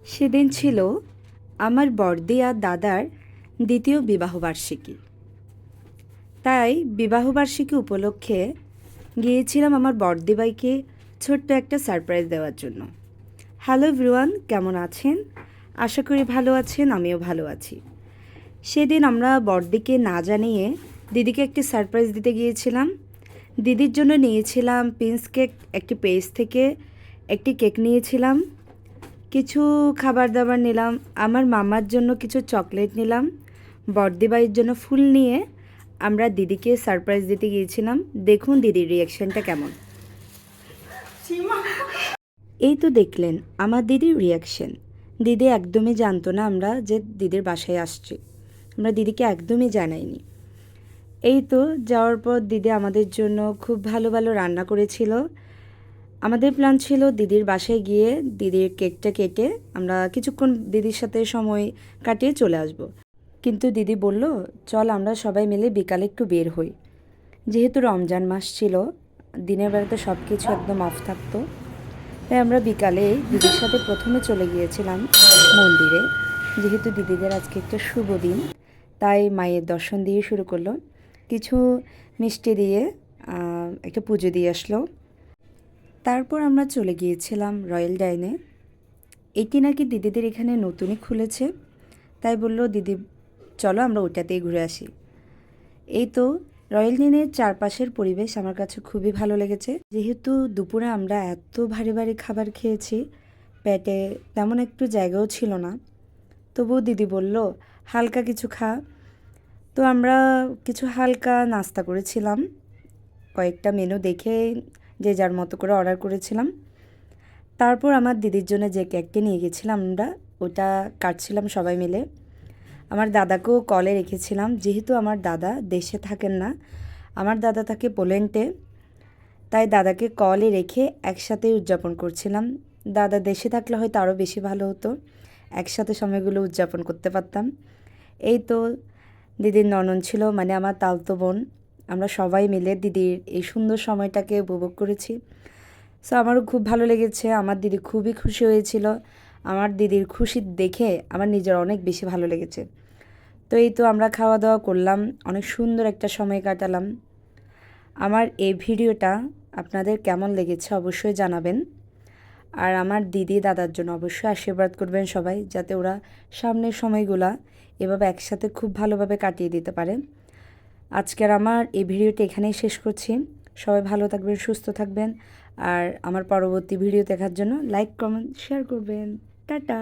সেদিন ছিল আমার বড়দি আর দাদার দ্বিতীয় বিবাহবার্ষিকী। তাই বিবাহবার্ষিকী উপলক্ষে গিয়েছিলাম আমার বড়দিভাইকে ছোট্ট একটা সারপ্রাইজ দেওয়ার জন্য। হ্যালো এভরিওয়ান, কেমন আছেন? আশা করি ভালো আছেন, আমিও ভালো আছি। সেদিন আমরা বড়দিকে না জানিয়ে দিদিকে একটি সারপ্রাইজ দিতে গিয়েছিলাম। দিদির জন্য নিয়েছিলাম পিন্স কেক, একটি পেজ থেকে একটি কেক নিয়েছিলাম, কিছু খাবার দাবার নিলাম, আমার মামার জন্য কিছু চকলেট নিলাম, বড়দিভাইয়ের জন্য ফুল নিয়ে আমরা দিদিকে সারপ্রাইজ দিতে গিয়েছিলাম। দেখুন দিদির রিয়াকশানটা কেমন। এই তো দেখলেন আমার দিদির রিয়াকশন। দিদি একদমই জানতো না আমরা যে দিদির বাসায় আসছি, আমরা দিদিকে একদমই জানাইনি। এই তো যাওয়ার পর দিদি আমাদের জন্য খুব ভালো ভালো রান্না করেছিল। আমাদের প্ল্যান ছিল দিদির বাসায় গিয়ে দিদির কেকটা কেটে আমরা কিছুক্ষণ দিদির সাথে সময় কাটিয়ে চলে আসব। কিন্তু দিদি বলল, চল আমরা সবাই মিলে বিকালে একটু বের হই। যেহেতু রমজান মাস ছিল, দিনের বেলাতে সব কিছু একদম অফ থাকতো, তাই আমরা বিকালে দিদির সাথে প্রথমে চলে গিয়েছিলাম মন্দিরে। যেহেতু দিদিদের আজকে একটা শুভ দিন, তাই মায়ের দর্শন দিয়ে শুরু করলো, কিছু মিষ্টি দিয়ে একটা পুজো দিয়ে আসলো। তারপর আমরা চলে গিয়েছিলাম রয়্যাল ডাইনে। এটি নাকি দিদিদের এখানে নতুনই খুলেছে, তাই বললো দিদি চলো আমরা ওটাতেই ঘুরে আসি। এই তো রয়্যাল ডাইনের চারপাশের পরিবেশ আমার কাছে খুবই ভালো লেগেছে। যেহেতু দুপুরে আমরা এত ভারী ভারী খাবার খেয়েছি, পেটে তেমন একটু জায়গাও ছিল না, তবুও দিদি বলল হালকা কিছু খা। তো আমরা কিছু হালকা নাস্তা করেছিলাম, কয়েকটা মেনু দেখে যে যার মতো করে অর্ডার করেছিলাম। তারপর আমার দিদির জন্য যে কেকটি নিয়ে গেছিলাম আমরা, ওটা কাটছিলাম সবাই মিলে। আমার দাদাকেও কলে রেখেছিলাম, যেহেতু আমার দাদা দেশে থাকেন না, আমার দাদা থাকে পোল্যান্ডে, তাই দাদাকে কলে রেখে একসাথে উদযাপন করছিলাম। দাদা দেশে থাকলে হয়তো আরও বেশি ভালো হতো, একসাথে সময়গুলো উদযাপন করতে পারতাম। এই তো দিদির ননদ ছিল, মানে আমার তালতো বোন, আমরা সবাই মিলে দিদির এই সুন্দর সময়টাকে উপভোগ করেছি। সো আমারও খুব ভালো লেগেছে, আমার দিদি খুবই খুশি হয়েছিল। আমার দিদির খুশি দেখে আমার নিজের অনেক বেশি ভালো লেগেছে। তো এই তো আমরা খাওয়া দাওয়া করলাম, অনেক সুন্দর একটা সময় কাটালাম। আমার এই ভিডিওটা আপনাদের কেমন লেগেছে অবশ্যই জানাবেন। আর আমার দিদি দাদার জন্য অবশ্যই আশীর্বাদ করবেন সবাই, যাতে ওরা সামনের সময়গুলা এভাবে একসাথে খুব ভালোভাবে কাটিয়ে দিতে পারে। আজকের আমার এই ভিডিওটা এখানেই শেষ করছি। সবাই ভালো থাকবেন, সুস্থ থাকবেন, আর আমার পরবর্তী ভিডিও দেখার জন্য লাইক, কমেন্ট, শেয়ার করবেন। টাটা।